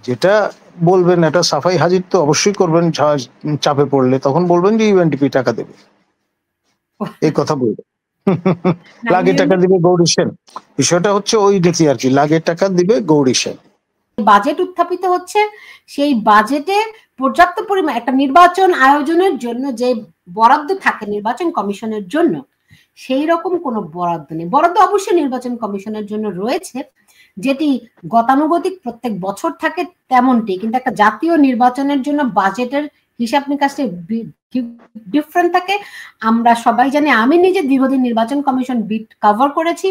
যেটা বলবেন একটা সাফাই হাজির তো অবশ্যই করবেন, চাপে পড়লে তখন বলবেন যে ইউএনডিপি টাকা দেবে, এই কথা বলবেন। লাগে টাকা দিবে গৌরী সেন, বিষয়টা হচ্ছে ওই নীতি আর কি, লাগে টাকা দিবে গৌরী সেন। বাজেট উত্থাপিত হচ্ছে, সেই বাজেটে পর্যাপ্ত পরিমাণ একটা নির্বাচন আয়োজনের জন্য যে বরাদ্দ থাকে নির্বাচন কমিশনের জন্য, সেই রকম কোনো বরাদ্দ নেই। বরাদ্দ অবশ্যই নির্বাচন কমিশনের জন্য রয়েছে, যেটি গতানুগতিক প্রত্যেক বছর থাকে তেমনটি, কিন্তু একটা জাতীয় নির্বাচনের জন্য বাজেটের হিসাব নিকাশে ডিফারেন্ট থাকে। আমরা সবাই জানি, আমি নিজে দীর্ঘদিন নির্বাচন কমিশন বিট কভার করেছি,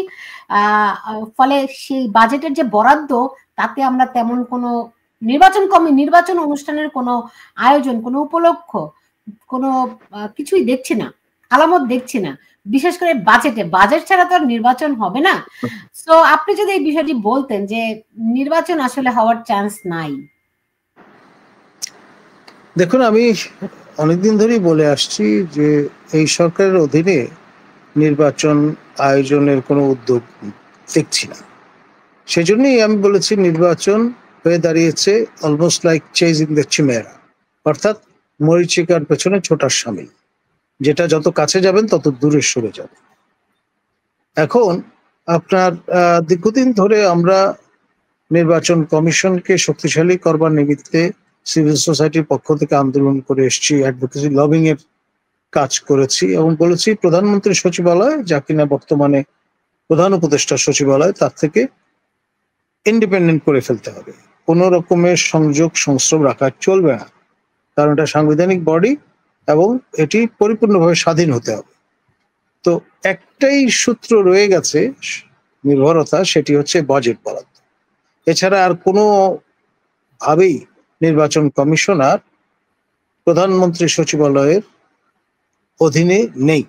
ফলে সেই বাজেটের যে বরাদ্দ তাতে আমরা তেমন কোনো নির্বাচন অনুষ্ঠানের কোনো আয়োজন, কোনো উপলক্ষ, কোনো কিছুই দেখছি না, আলামত দেখছি না, বিশেষ করে বাজেট ছাড়া তো আর নির্বাচন হবে না। তো আপনি যদি এই বিষয়টি বলতেন যে নির্বাচন আসলে হওয়ার চান্স নাই। দেখুন, আমি অনেকদিন ধরেই বলে আসছি যে এই সরকারের অধীনে নির্বাচন আয়োজনের কোনো উদ্যোগ দেখছি না। সেজন্যই আমি বলেছি নির্বাচন হয়ে দাঁড়িয়েছে অলমোস্ট লাইক চেজিং দ্য চিমেরা, অর্থাৎ মরীচিকার পেছনে ছোটার সামিল, যেটা যত কাছে যাবেন তত দূরে সরে যাবে। এখন আপনার দীর্ঘদিন ধরে আমরা নির্বাচন কমিশনকে শক্তিশালী করবার নিমিত্তে সিভিল সোসাইটির পক্ষ থেকে আন্দোলন করে এসেছি, অ্যাডভোকেসি লবিং এর কাজ করেছি এবং বলেছি প্রধানমন্ত্রী সচিবালয়, যা কিনা বর্তমানে প্রধান উপদেষ্টা সচিবালয়, তার থেকে ইন্ডিপেন্ডেন্ট করে ফেলতে হবে। কোনো রকমের সংযোগ সংস্রব রাখা চলবে না, কারণ এটা সাংবিধানিক বডি এবং এটি পরিপূর্ণভাবে স্বাধীন হতে হবে। তো একটাই সূত্র রয়ে গেছে নির্ভরতা, সেটি হচ্ছে বাজেট বরাদ্দ। এছাড়া আর কোনো ভাবেই নির্বাচন কমিশনার প্রধানমন্ত্রী সচিবালয়ের অধীনে নেই।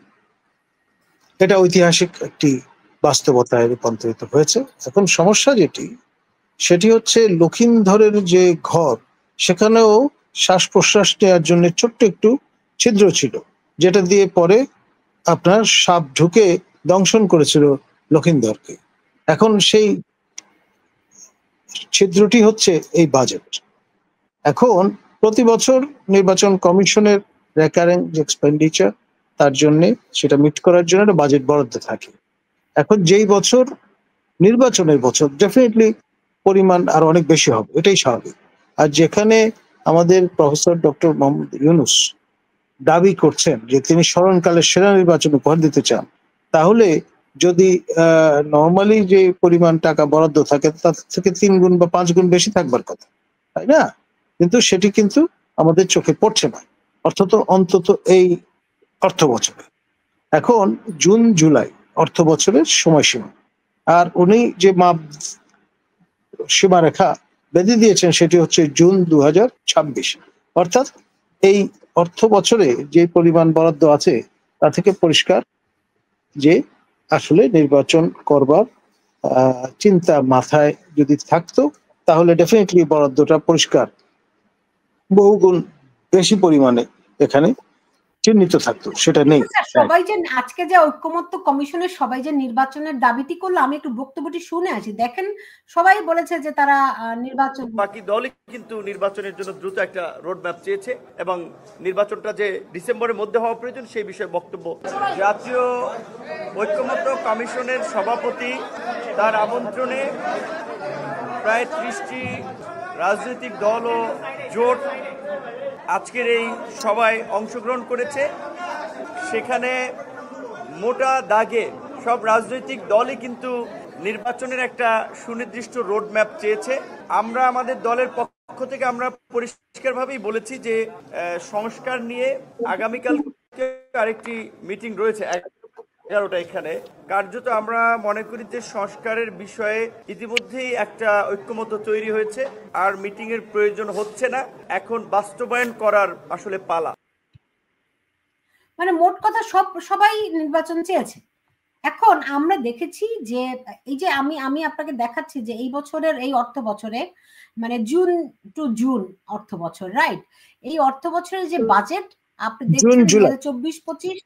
এটা ঐতিহাসিক একটি বাস্তবতায় রূপান্তরিত হয়েছে। এখন সমস্যা সেটি হচ্ছে লক্ষিন্দরের যে ঘর, সেখানেও শ্বাস প্রশ্বাস নেওয়ার জন্য ছোট্ট একটু ছিদ্র ছিল, যেটা দিয়ে পরে আপনার সাপ ঢুকে দংশন করেছিল লক্ষিন্দরকে। এখন সেই ছিদ্রটি হচ্ছে এই বাজেট। এখন প্রতি বছর নির্বাচন কমিশনের রেকারিং এক্সপেন্ডিচার, তার জন্য সেটা মিট করার জন্য একটা বাজেট বরাদ্দ থাকে। এখন যেই বছর নির্বাচনের বছর, ডেফিনেটলি পরিমাণ আর অনেক বেশি হবে, এটাই স্বাভাবিক। আর যেখানে আমাদের প্রফেসর ডক্টর মোহাম্মদ ইউনূস দাবি করছেন যে তিনি স্মরণকালের সেরা নির্বাচন উপহার দিতে চান, তাহলে যদি নর্মালি যে পরিমাণ টাকা বরাদ্দ থাকে তার থেকে 3 গুণ বা 5 গুণ বেশি থাকবার কথা, তাই না? কিন্তু সেটি কিন্তু আমাদের চোখে পড়ছে না, অন্তত এই অর্থ বছরে। এখন জুন জুলাই অর্থ বছরের সময়সীমা, আর উনি যে মাপ সীমারেখা বেঁধে দিয়েছেন সেটি হচ্ছে জুন 2026। অর্থাৎ এই অর্থ বছরে যে পরিমাণ বরাদ্দ আছে তা থেকে পরিষ্কার যে আসলে নির্বাচন করবার চিন্তা মাথায় যদি থাকতো, তাহলে ডেফিনেটলি বরাদ্দটা পরিষ্কার বহুগুণ বেশি পরিমাণে এখানে চিহ্নিত থাকতো, সেটা নেই। সবাই যে আজকে যে ঐক্যমত্য কমিশনের সবাই যে নির্বাচনের দাবিটি করলো, আমি একটু বক্তব্যটি শুনে আসি। দেখেন, সবাই বলেছে যে তারা নির্বাচন, বাকি দলই কিন্তু নির্বাচনের জন্য দ্রুত একটা রোড ম্যাপ চেয়েছে এবং নির্বাচনটা যে ডিসেম্বরের মধ্যে হওয়া প্রয়োজন সেই বিষয়ে বক্তব্য। জাতীয় ঐক্যমত্য কমিশনের সভাপতি তার আমন্ত্রণে প্রায় 30টি রাজনৈতিক দল ও জোট আজকের এই সভায় অংশগ্রহণ করেছে। সেখানে মোটা দাগে সব রাজনৈতিক দলই কিন্তু নির্বাচনের একটা সুনির্দিষ্ট রোড ম্যাপ চেয়েছে। আমরা আমাদের দলের পক্ষ থেকে আমরা পরিষ্কারভাবেই বলেছি যে সংস্কার নিয়ে আগামীকাল আরেকটি মিটিং রয়েছে 11টা। এখানে কার্যত আমরা মনে করি যে সংস্কারের বিষয়ে ইতিমধ্যেই একটা ঐক্যমত্য তৈরি হয়েছে, আর মিটিং এর প্রয়োজন হচ্ছে না, এখন বাস্তবায়ন করার আসলে পালা। মানে মোট কথা সবাই নির্বাচন চেয়েছে। এখন আমরা দেখেছি যে এই যে আমি আপনাকে দেখাচ্ছি যে এই বছরের এই অর্থ বছরে, মানে জুন টু জুন অর্থ বছর, রাইট? এই অর্থ বছরের যে বাজেট আপনি দেখছেন 2024-25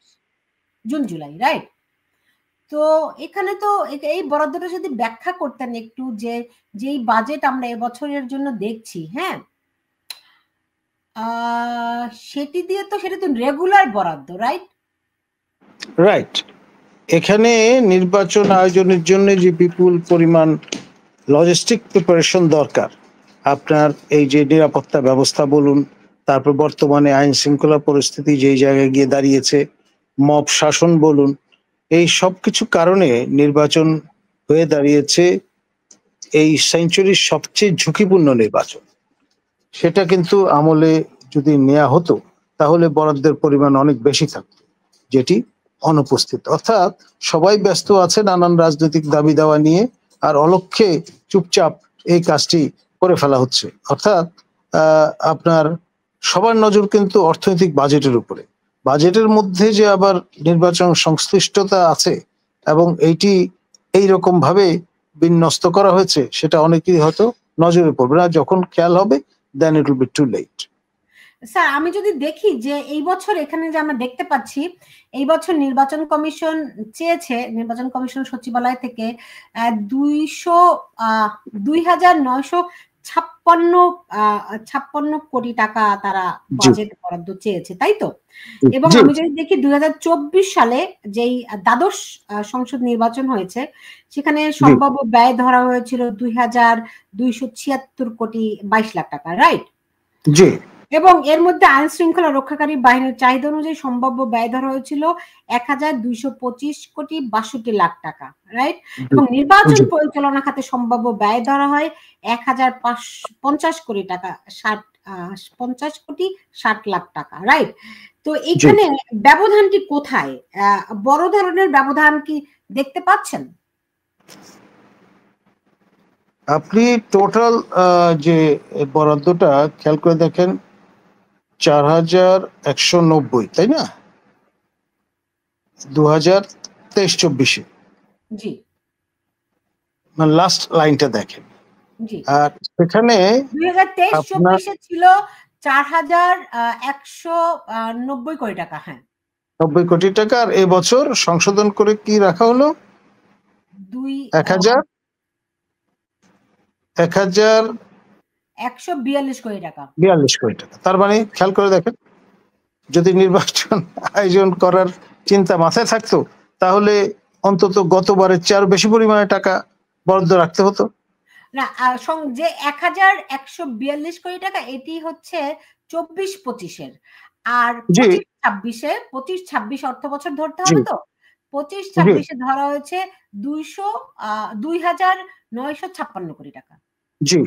জুন জুলাই, রাইট? তো এখানে তো এই বরাদ্দটা যদি ব্যাখ্যা করতেন একটু, যে যেই বাজেট আমরা এবছরের জন্য দেখছি, হ্যাঁ, সেটি দিয়ে তো সেটা তো রেগুলার বরাদ্দ, রাইট? রাইট। এখানে নির্বাচন আয়োজনের জন্য যে বিপুল পরিমাণ লজিস্টিক প্রিপারেশন দরকার, আপনার এই যে নিরাপত্তা ব্যবস্থা বলুন, তারপর বর্তমানে আইন শৃঙ্খলা পরিস্থিতি যেই জায়গায় গিয়ে দাঁড়িয়েছে, মব শাসন বলুন, এই সব কিছু কারণে নির্বাচন হয়ে দাঁড়িয়েছে এই সেঞ্চুরির সবচেয়ে ঝুঁকিপূর্ণ নির্বাচন। সেটা কিন্তু আমলে যদি নেওয়া হতো তাহলে বরাদ্দের পরিমাণ অনেক বেশি থাকতো, যেটি অনুপস্থিত। অর্থাৎ সবাই ব্যস্ত আছে নানান রাজনৈতিক দাবি দাওয়া নিয়ে, আর অলক্ষ্যে চুপচাপ এই কাজটি করে ফেলা হচ্ছে। অর্থাৎ আপনার সবার নজর কিন্তু অর্থনৈতিক বাজেটের উপরে। বাজেটের মধ্যে যে আবার নির্বাচন সংশ্লিষ্টতা আছে এবং এইটি এইরকম ভাবে বিন্যস্ত করা হয়েছে, সেটা অনেকেই হয়তো নজরে পড়বে না। যখন খেয়াল হবে, then it will be too late. Sir, আমি যদি দেখি যে এই বছর এখানে যে আমরা দেখতে পাচ্ছি, এই বছর নির্বাচন কমিশন চেয়েছে, নির্বাচন কমিশন সচিবালয় থেকে 2,956 কোটি টাকা তারা বাজেট বরাদ্দ চেয়েছে, তাই তো? এবং আমি যদি দেখি 2024 সালে যেই দ্বাদশ সংসদ নির্বাচন হয়েছে, সেখানে সম্ভাব্য ব্যয় ধরা হয়েছিল 2,276 কোটি 22 লাখ টাকা, রাইট? জি। এবং এর মধ্যে আইন শৃঙ্খলা রক্ষাকারী বাহিনীর চাহিদা অনুযায়ী সম্ভাব্য ব্যয় ধরা হয়েছিল 1,225 কোটি 62 লাখ টাকা, রাইট? এবং নির্বাচন পরিচালনা খাতে সম্ভাব্য ব্যয় ধরা হয় 1,550 কোটি টাকা, 50 কোটি 60 লাখ টাকা, রাইট? তো এখানে ব্যবধানটি কোথায়? বড় ধরনের ব্যবধান কি দেখতে পাচ্ছেন? আপনি টোটাল যে বরাদ্দটা খেয়াল করে দেখেন, 4,190, তাই না? 2023-24-এ, জি, মানে লাস্ট লাইনটা দেখেন। জি। আর সেখানে 2023-24-এ ছিল 4,190 কোটি টাকা। হ্যাঁ, 90 কোটি টাকা। আর এবছর সংশোধন করে কি রাখা হলো? 1,142 কোটি টাকা। 42 কোটি টাকা। তার মানে খেয়াল করে দেখেন, যদি নির্বাচন আয়োজন করার চিন্তা মাথায় থাকতো তাহলে অন্তত গতবারের চেয়ে বেশি পরিমাণে টাকা বরাদ্দ রাখতে হতো না। যে 1,142 কোটি টাকা, এটি হচ্ছে 24-25-এর। আর 25-26 অর্থ বছর ধরতে হবে তো। 25-26-এ ধরা হয়েছে 2,956 কোটি টাকা। জি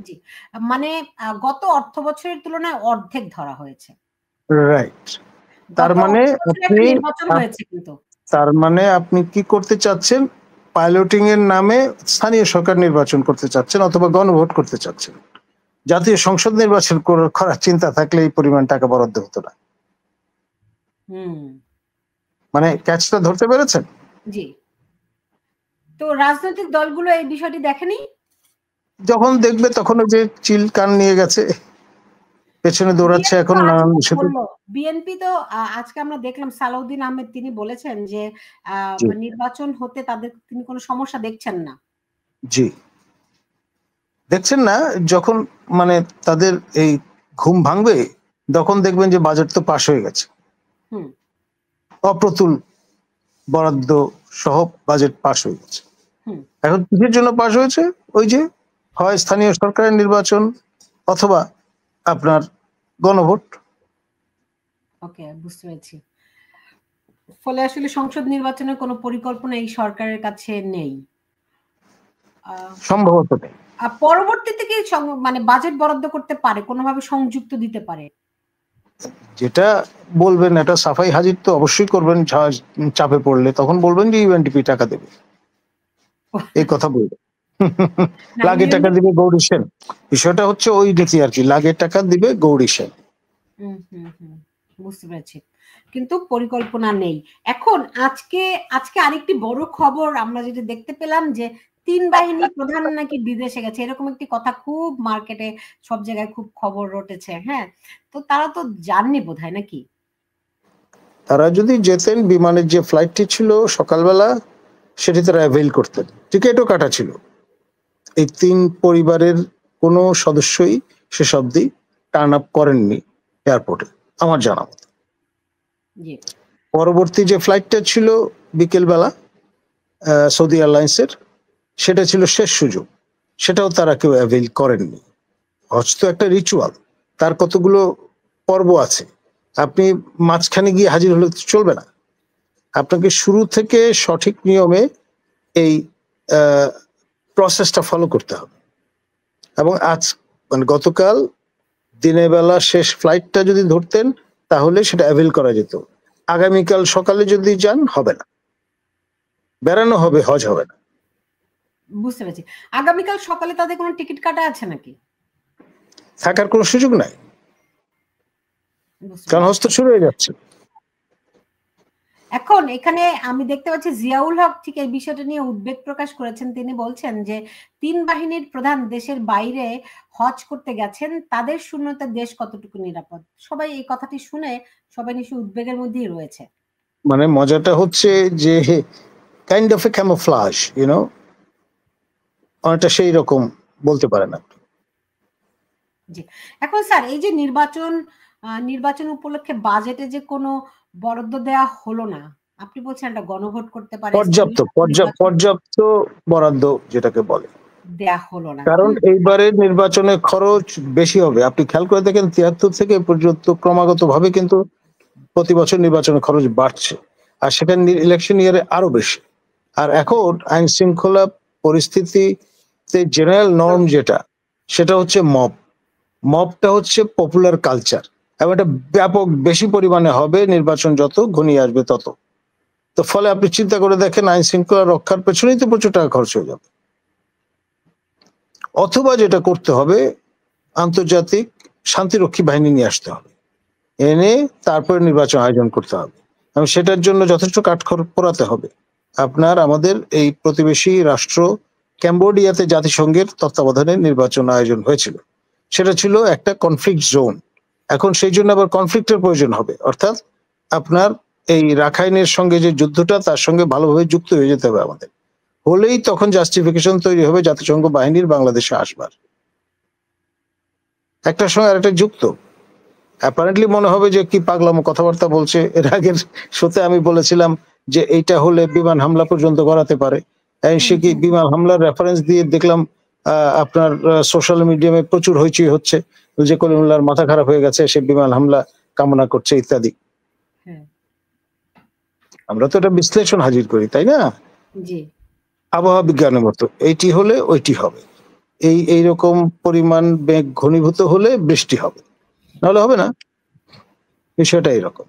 জি, মানে গত অর্থ বছরের তুলনায় অর্ধেক ধরা হয়েছে, রাইট। তার মানে আপনি কি করতে চাচ্ছেন? পাইলটিং এর নামে স্থানীয় সরকার নির্বাচন করতে চাচ্ছেন অথবা গণভোট করতে চাচ্ছেন। জাতীয় সংসদ নির্বাচন করার চিন্তা থাকলে এই পরিমাণ টাকা বরাদ্দ হতো না। মানে ক্যাচটা ধরতে পেরেছেন? জি। তো রাজনৈতিক দলগুলো এই বিষয়টি দেখেনি? যখন দেখবে তখন যে চিল কান নিয়ে গেছে, পেছনে দৌড়াচ্ছে এখন নানান বিষয়। বিএনপি তো আজকে আমরা দেখলাম সালাউদ্দিন আহমেদ, তিনি বলেছেন যে নির্বাচন হতে তিনি কোনো সমস্যা দেখছেন না। জি, দেখছেন না। যখন মানে তাদের এই ঘুম ভাঙবে তখন দেখবেন যে বাজেট তো পাশ হয়ে গেছে, অপ্রতুল বরাদ্দ সহ বাজেট পাশ হয়ে গেছে। এখন কিসের জন্য পাশ হয়েছে? ওই যে হয় স্থানীয় সরকারের নির্বাচন অথবা আপনার গণভোট। ওকে, বুঝতে পেরেছি। ফলে আসলে সংসদ নির্বাচনের কোনো পরিকল্পনা এই সরকারের কাছে নেই, সম্ভবত নেই। পরবর্তীতে কি মানে বাজেট বরাদ্দ করতে পারে, কোনোভাবে সংযুক্ত দিতে পারে? যেটা বলবেন এটা সাফাই হাজির তো অবশ্যই করবেন। চাপে পড়লে তখন বলবেন যে ইউএনডিপি টাকা দেবে, এই কথা বলবেন। লাগে টাকা দিবে গৌরী সেন, বিষয়টা হচ্ছে ওই নীতি আর কি, লাগে টাকা দিবে গৌরী সেন। বুঝতে পেরেছি, কিন্তু পরিকল্পনা নেই। এখন আজকে আরেকটি বড় খবর আমরা যেটা দেখতে পেলাম, যে 3 বাহিনী প্রধান নাকি বিদেশে গেছে, এরকম একটি কথা খুব মার্কেটে সব জায়গায় খুব খবর রটেছে। হ্যাঁ, তো তারা তো জাননি বোধহয়, নাকি? তারা যদি যেতেন, বিমানের যে ফ্লাইটটি ছিল সকালবেলা সেটি তারা অ্যাভেল করতেন, টিকিটও কাটা ছিল। এই 3 পরিবারের কোনো সদস্যই শেষ অবধি টার্ন আপ করেননি এয়ারপোর্টে আমার জানা মতো। জি পরবর্তী যে ফ্লাইটটা ছিল বিকেলবেলা সৌদি এয়ারলাইন্সের, সেটা ছিল শেষ সুযোগ, সেটাও তারা কেউ অ্যাভেল করেননি। হজ তো একটা রিচুয়াল, তার কতগুলো পর্ব আছে, আপনি মাঝখানে গিয়ে হাজির হলে তো চলবে না। আপনাকে শুরু থেকে সঠিক নিয়মে এই প্রসেসটা ফলো করতে হবে। এবং আজ মানে গতকাল দিনের বেলা শেষ ফ্লাইটটা যদি ধরতেন তাহলে সেটা অ্যাভেল করা যেত। আগামীকাল সকালে যদি যান হবে না, বেড়ানো হবে, হজ হবে না। বুঝতে পেরেছি। আগামীকাল সকালে তাদের কোনো টিকিট কাটা আছে নাকি? থাকার কোনো সুযোগ নাই, বুঝতে কারণ পেরেছি। হজ তো শুরু হয়ে যাচ্ছে। এখন এখানে আমি দেখতে পাচ্ছি জিয়াউল হক ঠিক এই বিষয়টা নিয়ে উদ্বেগ প্রকাশ করেছেন। তিনি বলছেন যে 3 বাহিনীর প্রধান দেশের বাইরে হজ করতে গেছেন, তাদের শূন্যতে দেশ কতটুকু নিরাপদ? সবাই এই কথাটি শুনে সবাই নিশ্চয়ই উদ্বেগের মধ্যেই রয়েছে। মানে মজাটা হচ্ছে যে কাইন্ড অফ এ ক্যামোফ্লাজ, অনেকটা সেই রকম বলতে পারেন আপনি। জি। এখন স্যার এই যে নির্বাচন উপলক্ষে বাজেটে যে কোনো বরাদ্দ দেয়া হলো না, আপনি বলছেন একটা গণভোট করতে পারে, পর্যাপ্ত বরাদ্দ যেটাকে বলে দেয়া হলো না। কারণ এইবারে নির্বাচনে খরচ বেশি হবে। আপনি খেয়াল করে দেখেন 73 থেকে এ পর্যন্ত ক্রমাগত ভাবে কিন্তু প্রতি বছর নির্বাচনের খরচ বাড়ছে, আর সেটা ইলেকশন ইয়ারে আরো বেশি। আর এখন আইন শৃঙ্খলা পরিস্থিতিতে জেনারেল নর্ম যেটা, সেটা হচ্ছে মবটা হচ্ছে পপুলার কালচার, এবং এটা ব্যাপক বেশি পরিমাণে হবে নির্বাচন যত ঘনিয়ে আসবে তত। তো ফলে আপনি চিন্তা করে দেখেন আইন শৃঙ্খলা রক্ষার পেছনেই তো প্রচুর টাকা খরচ হয়ে যাবে। অথবা যেটা করতে হবে, আন্তর্জাতিক শান্তিরক্ষী বাহিনী নিয়ে আসতে হবে, এনে তারপরে নির্বাচন আয়োজন করতে হবে, এবং সেটার জন্য যথেষ্ট কাঠখড় পোড়াতে হবে। আমাদের এই প্রতিবেশী রাষ্ট্র ক্যাম্বোডিয়াতে জাতিসংঘের তত্ত্বাবধানে নির্বাচন আয়োজন হয়েছিল, সেটা ছিল একটা কনফ্লিক্ট জোন। এখন সেই জন্য আবার কনফ্লিক্টের প্রয়োজন হবে, অর্থাৎ আপনার এই রাখাইনের সঙ্গে যে যুদ্ধটা, তার সঙ্গে ভালোভাবে যুক্ত হয়ে যেতে হবে আমাদের, হলেই তখন জাস্টিফিকেশন তৈরি হবে জাতিসংঘ বাহিনীর বাংলাদেশে আসবার। একটার সঙ্গে আরেকটা যুক্ত। অ্যাপারেন্টলি মনে হবে যে কি পাগলামো কথাবার্তা বলছে। এর আগের শোতে আমি বলেছিলাম যে এইটা হলে বিমান হামলা পর্যন্ত করাতে পারে, সে কি বিমান হামলার রেফারেন্স দিয়ে দেখলাম আপনার সোশ্যাল মিডিয়ামে প্রচুর হইচই হচ্ছে যে কলিমুল্লাহর মাথা খারাপ হয়ে গেছে, সে বিমান হামলা কামনা করছে ইত্যাদি। আমরা তো এটা বিশ্লেষণ হাজির করি, তাই না? জি। আবহাওয়া বিজ্ঞানের মতো এইটি হলে ওইটি হবে, এইরকম পরিমাণ মেঘ ঘনীভূত হলে বৃষ্টি হবে, নাহলে হবে না। বিষয়টা এরকম।